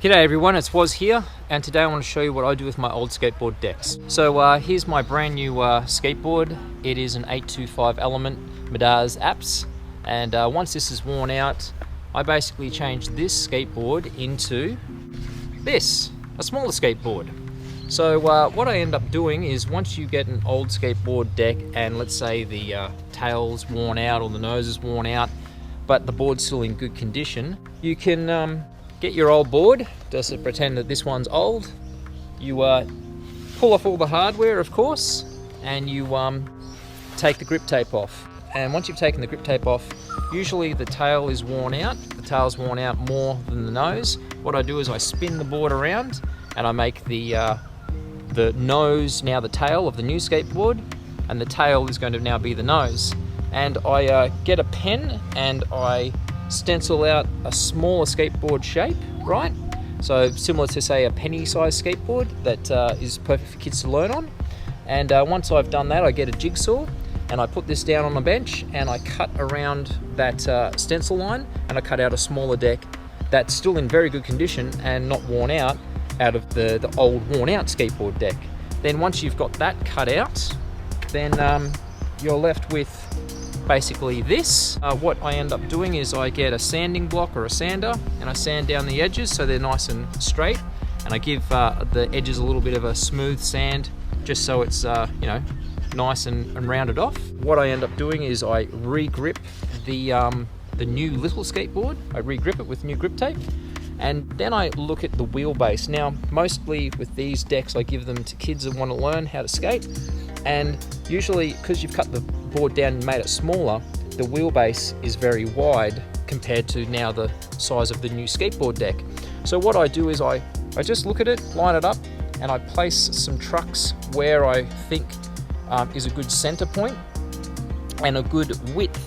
G'day everyone, it's Woz here, and today I want to show you what I do with my old skateboard decks. So here's my brand new skateboard. It is an 825 ELPHNT Midas apps, and once this is worn out, I basically change this skateboard into this, a smaller skateboard. So what I end up doing is, once you get an old skateboard deck and let's say the tail's worn out or the nose is worn out, but the board's still in good condition, you can get your old board, just to pretend that this one's old. You pull off all the hardware, of course, and you take the grip tape off. And once you've taken the grip tape off, usually the tail is worn out. The tail's worn out more than the nose. What I do is I spin the board around and I make the nose now the tail of the new skateboard, and the tail is going to now be the nose. And I get a pen and I stencil out a smaller skateboard shape, right? So similar to, say, a penny-sized skateboard that is perfect for kids to learn on. And once I've done that, I get a jigsaw and I put this down on a bench and I cut around that stencil line, and I cut out a smaller deck that's still in very good condition and not worn out of the old worn-out skateboard deck. Then once you've got that cut out, then you're left with basically this. What I end up doing is I get a sanding block or a sander and I sand down the edges so they're nice and straight, and I give the edges a little bit of a smooth sand just so it's nice and rounded off. What I end up doing is I re-grip the new little skateboard. I re-grip it with new grip tape, and then I look at the wheelbase. Now mostly with these decks I give them to kids that want to learn how to skate, and usually because you've cut the board down and made it smaller, the wheelbase is very wide compared to now the size of the new skateboard deck. So what I do is I just look at it, line it up, and I place some trucks where I think is a good center point and a good width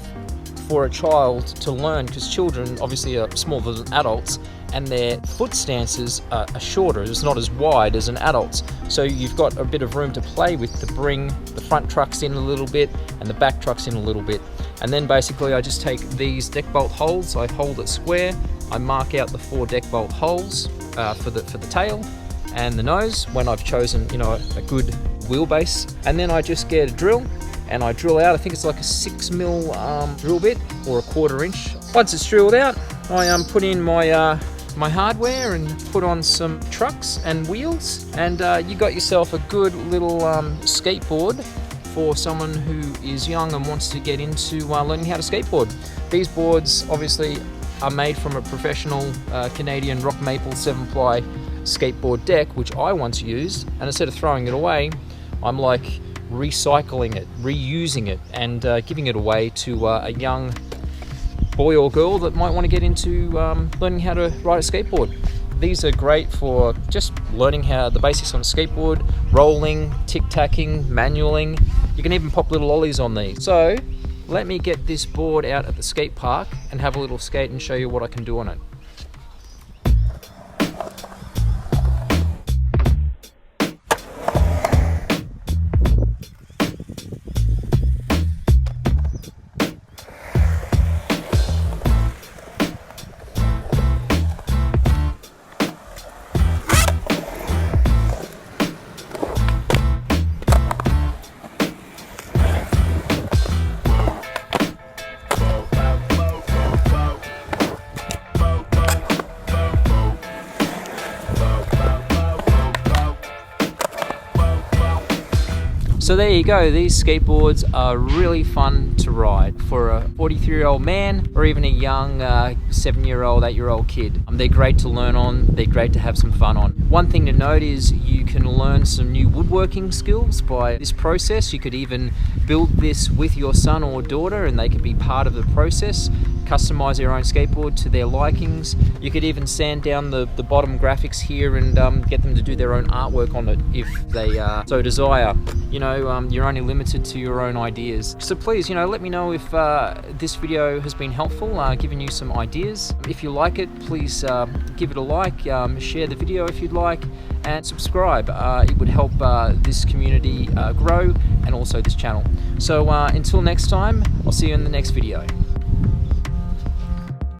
for a child to learn, because children obviously are smaller than adults and their foot stances are shorter. It's not as wide as an adult's. So you've got a bit of room to play with to bring the front trucks in a little bit and the back trucks in a little bit. And then basically I just take these deck bolt holes, I hold it square, I mark out the 4 deck bolt holes for the tail and the nose when I've chosen a good wheelbase. And then I just get a drill and I drill out, I think it's like a 6mm drill bit or a 1/4 inch. Once it's drilled out, I put in my hardware and put on some trucks and wheels, and you got yourself a good little skateboard for someone who is young and wants to get into learning how to skateboard. These boards obviously are made from a professional Canadian rock maple 7-ply skateboard deck, which I once used, and instead of throwing it away, I'm like recycling it, reusing it, and giving it away to a young boy or girl that might want to get into learning how to ride a skateboard. These are great for just learning the basics on a skateboard, rolling, tic-tacking, manualing. You can even pop little ollies on these. So let me get this board out at the skate park and have a little skate and show you what I can do on it. So there you go, these skateboards are really fun to ride for a 43-year-old man or even a young 7-year-old, 8-year-old kid. They're great to learn on, they're great to have some fun on. One thing to note is you can learn some new woodworking skills by this process. You could even build this with your son or daughter and they can be part of the process, customize their own skateboard to their likings. You could even sand down the bottom graphics here and get them to do their own artwork on it if they so desire. You're only limited to your own ideas. So please, let me know if this video has been helpful, giving you some ideas. If you like it, please give it a like, share the video if you'd like, and subscribe. It would help this community grow and also this channel. So until next time, I'll see you in the next video.